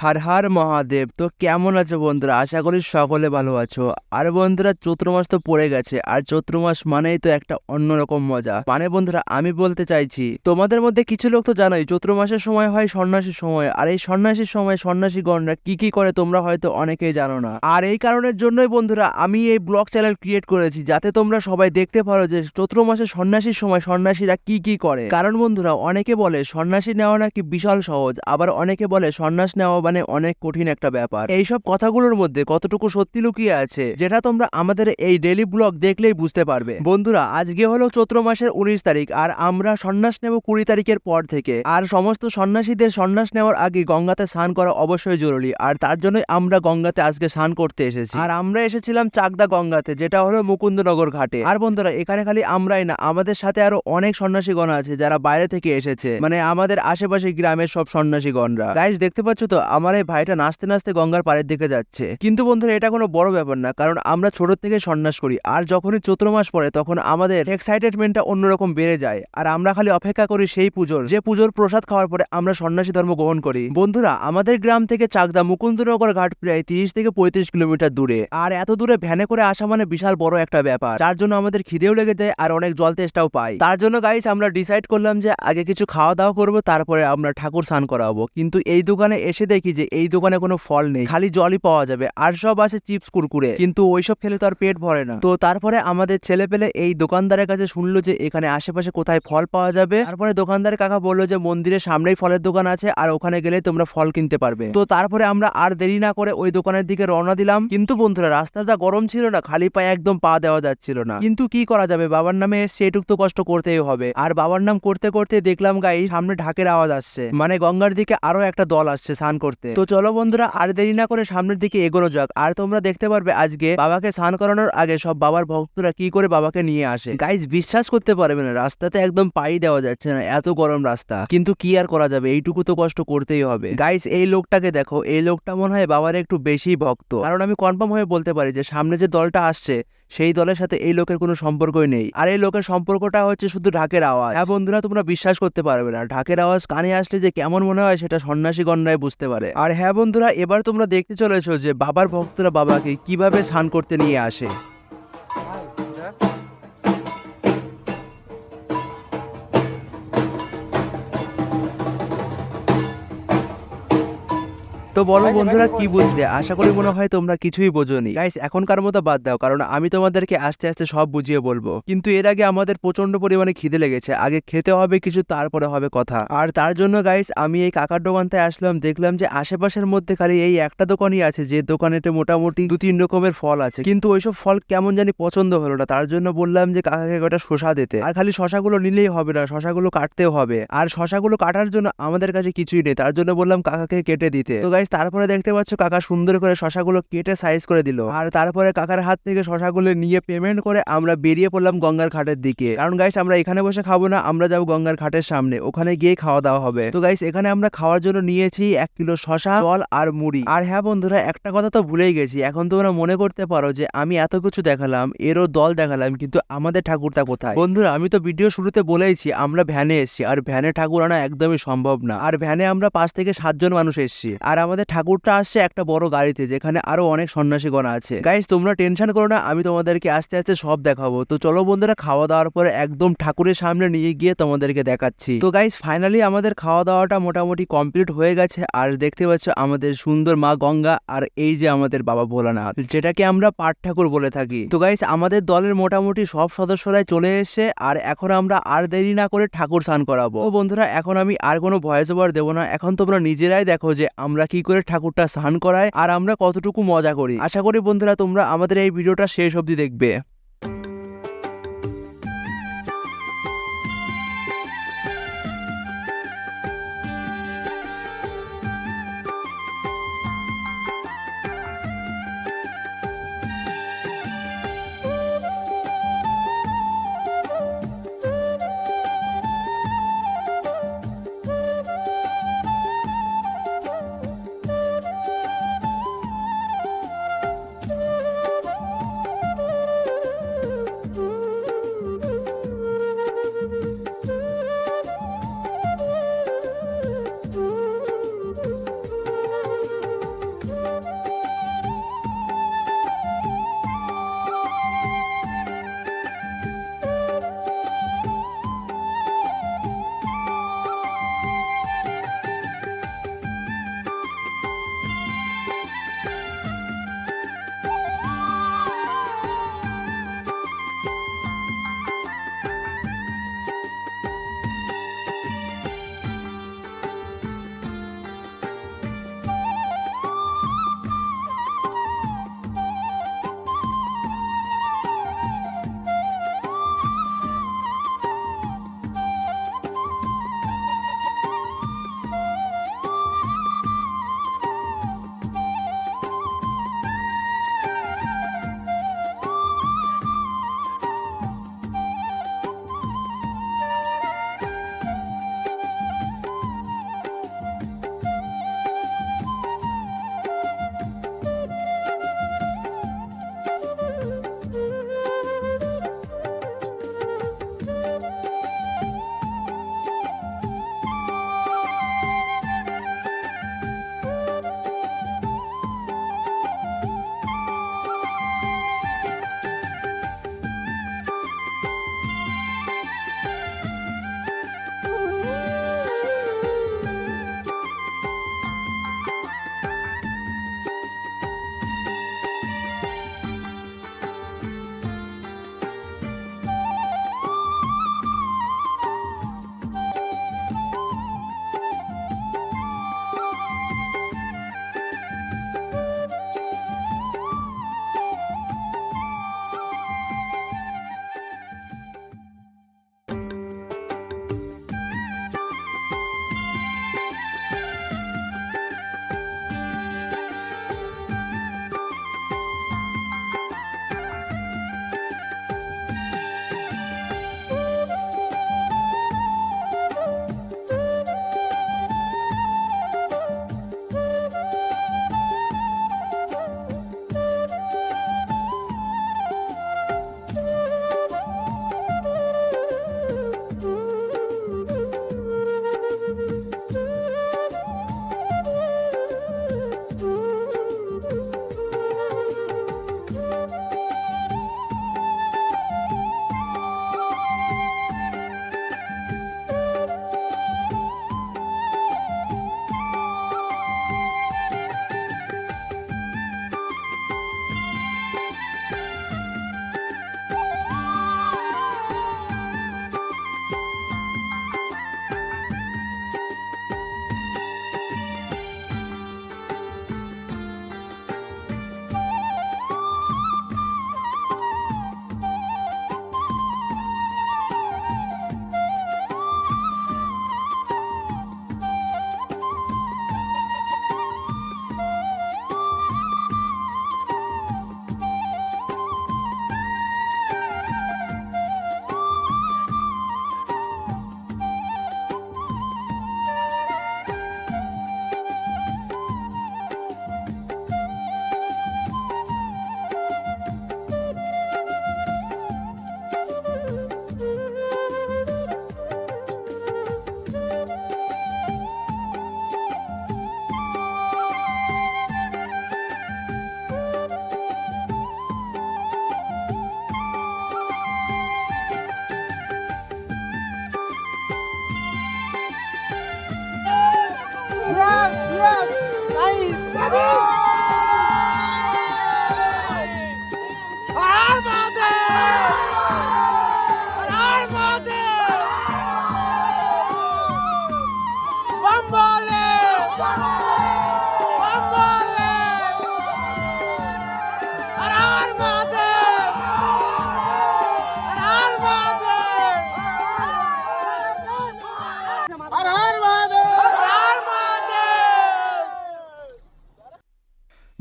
হর হর মহাদেব। তো কেমন আছো বন্ধুরা? আশা করি সকলে ভালো আছো। আর বন্ধুরা, চৈত্র মাস তো পড়ে গেছে, আর চৈত্র মাস মানেই তো একটা অন্যরকম মজা। মানে বন্ধুরা, আমি বলতে চাইছি তোমাদের মধ্যে কিছু লোক তো জানোই চৈত্র মাসের সময় হয় সন্ন্যাসীর সময়, আর এই সন্ন্যাসীর সময় সন্ন্যাসীগণরা কি কি করে তোমরা হয়তো অনেকেই জানো না। আর এই কারণের জন্যই বন্ধুরা আমি এই ব্লগ চ্যানেল ক্রিয়েট করেছি, যাতে তোমরা সবাই দেখতে পারো যে চৈত্র মাসে সন্ন্যাসীর সময় সন্ন্যাসীরা কি কি করে। কারণ বন্ধুরা, অনেকে বলে সন্ন্যাসী নেওয়া নাকি বিশাল সহজ, আবার অনেকে বলে সন্ন্যাস নেওয়া মানে অনেক কঠিন একটা ব্যাপার। এইসব কথাগুলোর মধ্যে কতটুকু সত্যি লুকিয়ে আছে, যেটা তোমরা আমাদের এই ডেইলি ব্লগ দেখলেই বুঝতে পারবে। বন্ধুরা, আজকে হলো চৈত্র মাসের 19 তারিখ, আর আমরা সন্ন্যাস নেব 20 তারিখের পর থেকে। আর সমস্ত সন্ন্যাসীদের সন্ন্যাস নেওয়ার আগে গঙ্গাতে স্নান করা অবশ্যই জরুরি, আর তার জন্যই আমরা গঙ্গাতে আজকে স্নান করতে এসেছি। আর আমরা এসেছিলাম চাকদা গঙ্গাতে, যেটা হলো মুকুন্দনগর ঘাটে। আর বন্ধুরা, এখানে খালি আমরাই না, আমাদের সাথে আরো অনেক সন্ন্যাসীগণ আছে যারা বাইরে থেকে এসেছে, মানে আমাদের আশেপাশে গ্রামের সব সন্ন্যাসীগণরা। গাইস, দেখতে পাচ্ছ তো আমার এই ভাইটা নাচতে নাচতে গঙ্গার পাড়ের দিকে যাচ্ছে। কিন্তু বন্ধুরা, এটা কোনো বড় ব্যাপার না, কারণ আমরা ছোট থেকে সন্ন্যাস করি, আর যখনই চৈত্র মাস পড়ে তখন আমাদের এক্সাইটেডমেন্টটা অন্যরকম বেড়ে যায়। আর আমরা খালি অপেক্ষা করি সেই পুজোর, যে পুজোর প্রসাদ খাওয়ার পরে আমরা সন্ন্যাসী ধর্ম গ্রহণ করি। বন্ধুরা, আমাদের গ্রাম থেকে চাকদা মুকুন্দনগর ঘাট প্রায় 30 থেকে 35 কিলোমিটার দূরে, আর এত দূরে ভ্যানে করে আসা মানে বিশাল বড় একটা ব্যাপার, যার জন্য আমাদের খিদেও লেগে যায় আর অনেক জল তেষ্টাও পাই। তার জন্য গাইস আমরা ডিসাইড করলাম যে আগে কিছু খাওয়া দাওয়া করবো, তারপরে আমরা ঠাকুর স্নান করাবো। কিন্তু এই দোকানে এসে দেখি যে এই দোকানে কোনো ফল নেই, খালি জলই পাওয়া যাবে, আর সব আছে চিপস কুরকুরে, কিন্তু ওইসব খেলে তো আর পেট ভরে না। তো তারপরে আমাদের ছেলে পেলে এই দোকানদারের কাছে শুনলো যে এখানে আশেপাশে কোথায় ফল পাওয়া যাবে। তারপরে দোকানদারের কাকা বললো যে মন্দিরের সামনেই ফলের দোকান আছে, আর ওখানে গেলে তোমরা ফল কিনতে পারবে। তো তারপরে আমরা আর দেরি না করে ওই দোকানের দিকে রওনা দিলাম। কিন্তু বন্ধুরা, রাস্তা যা গরম ছিল না, খালি পায়ে একদম পা দেওয়া যাচ্ছিল না। কিন্তু কি করা যাবে, বাবার নামে এসছে, এটুক তো কষ্ট করতেই হবে। আর বাবার নাম করতে করতে দেখলাম গাই সামনে ঢাকের আওয়াজ আসছে, মানে গঙ্গার দিকে আরো একটা দল আসছে স্নান করতে। তো চলো বন্ধুরা, আর দেরি না করে সামনের দিকে এগোনো যাক। আর তোমরা দেখতে পারবে আজকে বাবাকে স্নান করানোর আগে সব বাবার ভক্তরা কি করে বাবাকে নিয়ে আসে। গাইজ, বিশ্বাস করতে পারবে না, রাস্তাতে একদম পাই দেওয়া যাচ্ছে না, এত গরম রাস্তা। কিন্তু কি আর করা যাবে, এইটুকু তো কষ্ট করতেই হবে। গাইজ, এই লোকটাকে দেখো, এই লোকটা মনে হয় বাবার একটু বেশি ভক্ত, কারণ আমি কনফার্ম হয়ে বলতে পারি যে সামনে যে দলটা আসছে সেই দলের সাথে এই লোকের কোনো সম্পর্কই নেই। আর এই লোকের সম্পর্কটা হচ্ছে শুধু ঢাকের আওয়াজ। হ্যাঁ বন্ধুরা, তোমরা বিশ্বাস করতে পারবে না, ঢাকের আওয়াজ কানে আসলে যে কেমন মনে হয় সেটা সন্ন্যাসীগণরাই বুঝতে পারে। আর হ্যাঁ বন্ধুরা, এবার তোমরা দেখতে চলেছো যে বাবার ভক্তরা বাবাকে কিভাবে স্নান করতে নিয়ে আসে। তো বলো বন্ধুরা, কি বুঝলে? আশা করি মনে হয় তোমরা কিছুই বোঝোনি। গাইস, এখনকার মতো বাদ দাও, কারণ আমি তোমাদেরকে আস্তে আস্তে সব বুঝিয়ে বলবো। কিন্তু এর আগে আমাদের প্রচন্ড পরিমাণে খিদে লেগেছে, আগে খেতে হবে কিছু, তারপরে হবে কথা। আর তার জন্য গাইস আমি এই কাকার দোকানটায় আসলাম, দেখলাম যে আশেপাশের মধ্যে খালি এই একটা দোকানই আছে, যে দোকানেতে মোটামুটি 2-3 রকমের ফল আছে, কিন্তু ওইসব ফল কেমন জানি পছন্দ হলো না। তার জন্য বললাম যে কাকাকে কটা শশা দিতে। আর খালি শশাগুলো নিলেই হবে না, শশাগুলো কাটতেও হবে, আর শশাগুলো কাটার জন্য আমাদের কাছে কিছুই নেই, তার জন্য বললাম কাকাকে কেটে দিতে। তো গাইস, তারপরে দেখতে পাচ্ছ কাকা সুন্দর করে শশাগুলো কেটে সাইজ করে দিল, আর তারপরে কাকার হাত থেকে শশাগুলো নিয়ে পেমেন্ট করে আমরা বেরিয়ে পড়লাম গঙ্গার ঘাটের দিকে। কারণ গাইস, আমরা এখানে বসে খাবো না, আমরা যাবো গঙ্গার ঘাটের সামনে, ওখানে গিয়ে খাওয়া দাওয়া হবে। তো গাইস, এখানে আমরা খাওয়ার জন্য নিয়েছি 1 কিলো শশা, জল আর মুড়ি। আর হ্যাঁ বন্ধুরা, একটা কথা তো ভুলেই গেছি, এখন তোমরা মনে করতে পারো যে আমি এত কিছু দেখালাম, এরও দল দেখালাম, কিন্তু আমাদের ঠাকুরটা কোথায়? বন্ধুরা, আমি তো ভিডিও শুরুতে বলেইছি আমরা ভ্যানে এসেছি, আর ভ্যানে ঠাকুর আনা একদমই সম্ভব না। আর ভ্যানে আমরা 5 থেকে 7 জন মানুষ এসেছি, আর আমাদের ঠাকুরটা আসছে একটা বড় গাড়িতে, যেখানে আরো অনেক সন্ন্যাসীগণ আছে। গাইস, তোমরা টেনশন করো না, আমি তোমাদেরকে আস্তে আস্তে সব দেখাবো। তো চলো বন্ধুরা, খাওয়া দাওয়ার পরে একদম ঠাকুরের সামনে নিয়ে গিয়ে তোমাদেরকে দেখাচ্ছি। তো গাইস, ফাইনালি আমাদের খাওয়া দাওয়াটা মোটামুটি কমপ্লিট হয়ে গেছে, আর দেখতে পাচ্ছ আমাদের সুন্দর মা গঙ্গা, আর এই যে আমাদের বাবা ভোলানাথ, যেটাকে আমরা পাট ঠাকুর বলে থাকি। তো গাইস, আমাদের দলের মোটামুটি সব সদস্যরাই চলে এসে, আর এখন আমরা আর দেরি না করে ঠাকুর স্নান করাবো। তো বন্ধুরা, এখন আমি আর কোনো ভয়েস ওভার দেবো না, এখন তোমরা নিজেরাই দেখো যে আমরা কি করে ঠাকুরটা স্নান করাই, আর আমরা কতটুকু মজা করি। আশা করি বন্ধুরা তোমরা আমাদের এই ভিডিওটা শেষ অবধি দেখবে।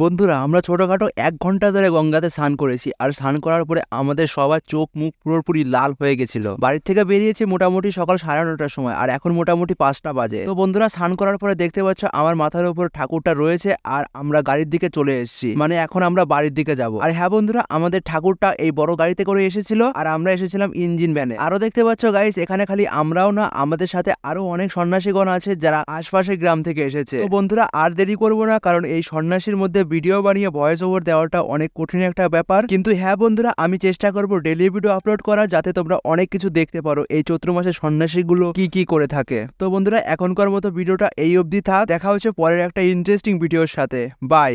বন্ধুরা আমরা ছোটখাটো 1 ঘন্টা ধরে গঙ্গাতে স্নান করেছি, আর স্নান করার পরে আমাদের সবার চোখ মুখ পুরোপুরি লাল হয়ে গেছিল। বাড়ির থেকে বেরিয়েছি মোটামুটি সকাল 9:30টার সময়, আর এখন মোটামুটি 5টা বাজে। তো বন্ধুরা স্নান করার পরে দেখতে পাচ্ছ আমার মাথার উপর ঠাকুরটা রয়েছে, আর আমরা গাড়ির দিকে চলে এসেছি, মানে এখন আমরা বাড়ির দিকে যাব। আর হ্যাঁ বন্ধুরা, আমাদের ঠাকুরটা এই বড় গাড়িতে করে এসেছিল, আর আমরা এসেছিলাম ইঞ্জিন ভ্যানে। আরো দেখতে পাচ্ছ গাইস, এখানে খালি আমরাও না, আমাদের সাথে আরো অনেক সন্ন্যাসীগণ আছে যারা আশপাশের গ্রাম থেকে এসেছে। তো বন্ধুরা আর দেরি করবো না, কারণ এই সন্ন্যাসীর মধ্যে ভিডিও বানিয়ে ভয়েস ওভার দেওয়াটা অনেক কঠিন একটা ব্যাপার। কিন্তু হ্যাঁ বন্ধুরা, আমি চেষ্টা করব ডেইলি ভিডিও আপলোড করার, যাতে তোমরা অনেক কিছু দেখতে পারো এই চৈত্র মাসে সন্ন্যাসীগুলো কি কি করে থাকে। তো বন্ধুরা এখনকার মতো ভিডিওটা এই অবধি থাক, দেখা হচ্ছে পরের একটা ইন্টারেস্টিং ভিডিওর সাথে। বাই।